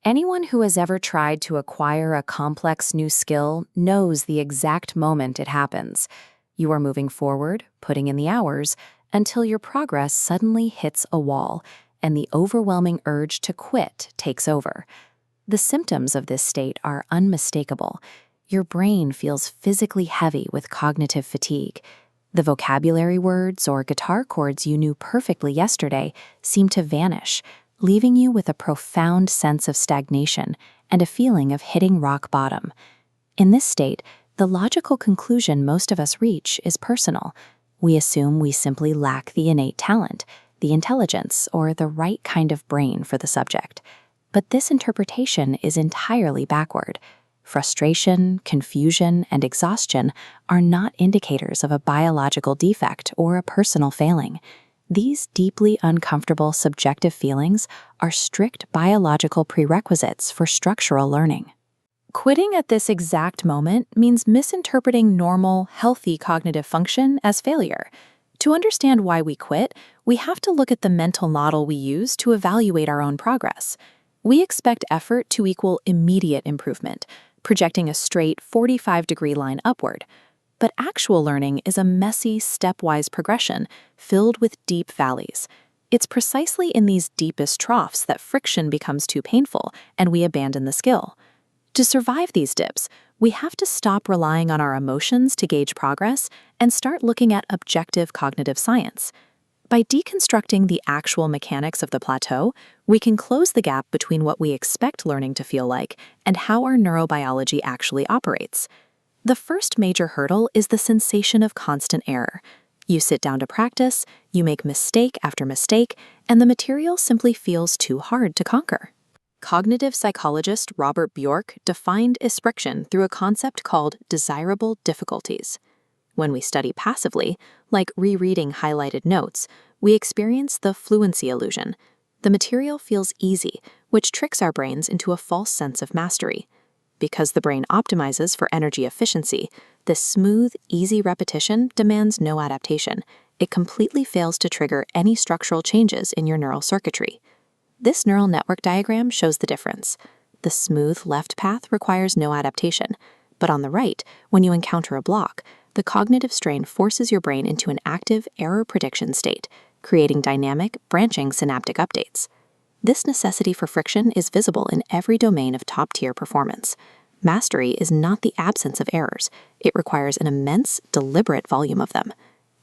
Anyone who has ever tried to acquire a complex new skill knows the exact moment it happens. You are moving forward, putting in the hours, until your progress suddenly hits a wall, and the overwhelming urge to quit takes over. The symptoms of this state are unmistakable. Your brain feels physically heavy with cognitive fatigue. The vocabulary words or guitar chords you knew perfectly yesterday seem to vanish, leaving you with a profound sense of stagnation and a feeling of hitting rock bottom. In this state, the logical conclusion most of us reach is personal. We assume we simply lack the innate talent, the intelligence, or the right kind of brain for the subject. But this interpretation is entirely backward. Frustration, confusion, and exhaustion are not indicators of a biological defect or a personal failing. These deeply uncomfortable subjective feelings are strict biological prerequisites for structural learning. Quitting at this exact moment means misinterpreting normal, healthy cognitive function as failure. To understand why we quit, we have to look at the mental model we use to evaluate our own progress. We expect effort to equal immediate improvement, projecting a straight 45-degree line upward. But actual learning is a messy, stepwise progression filled with deep valleys. It's precisely in these deepest troughs that friction becomes too painful and we abandon the skill. To survive these dips, we have to stop relying on our emotions to gauge progress and start looking at objective cognitive science. By deconstructing the actual mechanics of the plateau, we can close the gap between what we expect learning to feel like and how our neurobiology actually operates. The first major hurdle is the sensation of constant error. You sit down to practice, you make mistake after mistake, and the material simply feels too hard to conquer. Cognitive psychologist Robert Bjork defined friction through a concept called desirable difficulties. When we study passively, like rereading highlighted notes, we experience the fluency illusion. The material feels easy, which tricks our brains into a false sense of mastery. Because the brain optimizes for energy efficiency, this smooth, easy repetition demands no adaptation. It completely fails to trigger any structural changes in your neural circuitry. This neural network diagram shows the difference. The smooth left path requires no adaptation, but on the right, when you encounter a block, the cognitive strain forces your brain into an active error prediction state, creating dynamic, branching synaptic updates. This necessity for friction is visible in every domain of top-tier performance. Mastery is not the absence of errors. It requires an immense, deliberate volume of them.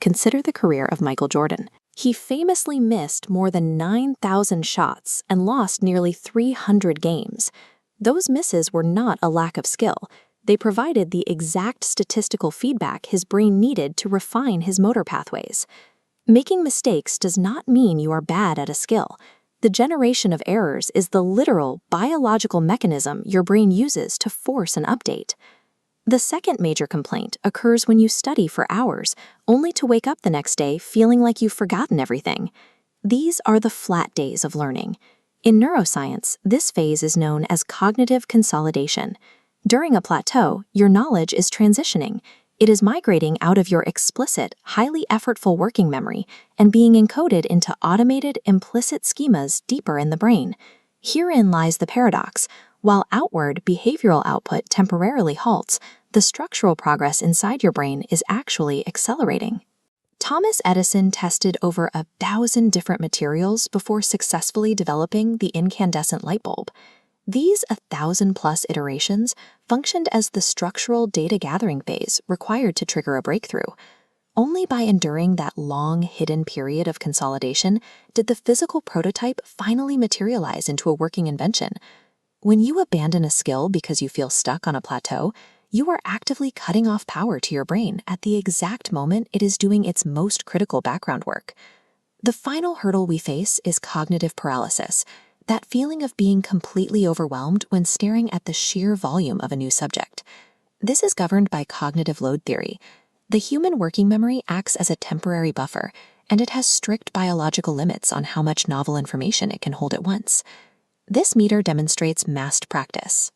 Consider the career of Michael Jordan. He famously missed more than 9,000 shots and lost nearly 300 games. Those misses were not a lack of skill. They provided the exact statistical feedback his brain needed to refine his motor pathways. Making mistakes does not mean you are bad at a skill. The generation of errors is the literal, biological mechanism your brain uses to force an update. The second major complaint occurs when you study for hours, only to wake up the next day feeling like you've forgotten everything. These are the flat days of learning. In neuroscience, this phase is known as cognitive consolidation. During a plateau, your knowledge is transitioning. It is migrating out of your explicit, highly effortful working memory and being encoded into automated, implicit schemas deeper in the brain. Herein lies the paradox. While outward behavioral output temporarily halts, the structural progress inside your brain is actually accelerating. Thomas Edison tested over 1,000 different materials before successfully developing the incandescent light bulb. These 1,000+ iterations functioned as the structural data gathering phase required to trigger a breakthrough. Only by enduring that long, hidden period of consolidation did the physical prototype finally materialize into a working invention. When you abandon a skill because you feel stuck on a plateau, you are actively cutting off power to your brain at the exact moment it is doing its most critical background work. The final hurdle we face is cognitive paralysis. That feeling of being completely overwhelmed when staring at the sheer volume of a new subject. This is governed by cognitive load theory. The human working memory acts as a temporary buffer, and it has strict biological limits on how much novel information it can hold at once. This meter demonstrates massed practice.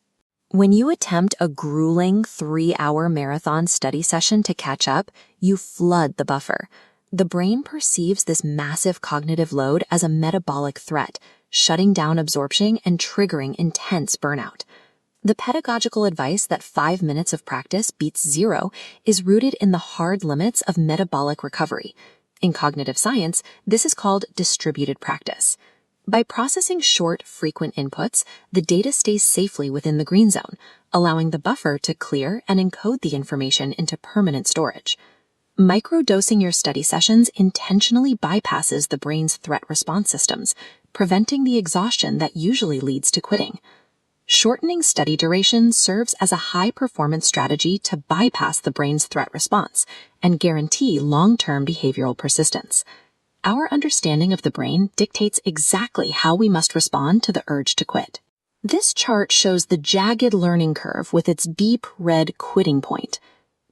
When you attempt a grueling 3-hour marathon study session to catch up, you flood the buffer. The brain perceives this massive cognitive load as a metabolic threat, shutting down absorption and triggering intense burnout. The pedagogical advice that 5 minutes of practice beats 0 is rooted in the hard limits of metabolic recovery. In cognitive science, this is called distributed practice. By processing short, frequent inputs, the data stays safely within the green zone, allowing the buffer to clear and encode the information into permanent storage. Microdosing your study sessions intentionally bypasses the brain's threat response systems, preventing the exhaustion that usually leads to quitting. Shortening study duration serves as a high-performance strategy to bypass the brain's threat response and guarantee long-term behavioral persistence. Our understanding of the brain dictates exactly how we must respond to the urge to quit. This chart shows the jagged learning curve with its deep red quitting point.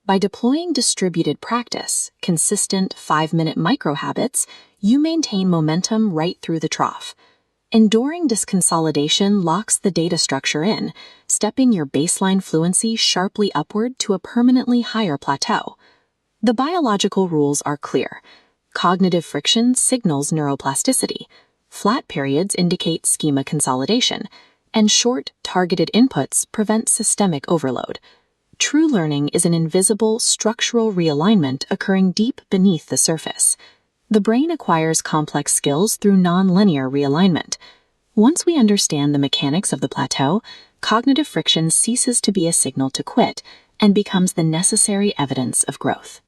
By deploying distributed practice, consistent 5-minute micro-habits, you maintain momentum right through the trough. Enduring disconsolidation locks the data structure in, stepping your baseline fluency sharply upward to a permanently higher plateau. The biological rules are clear. Cognitive friction signals neuroplasticity, flat periods indicate schema consolidation, and short, targeted inputs prevent systemic overload. True learning is an invisible, structural realignment occurring deep beneath the surface. The brain acquires complex skills through nonlinear realignment. Once we understand the mechanics of the plateau, cognitive friction ceases to be a signal to quit and becomes the necessary evidence of growth.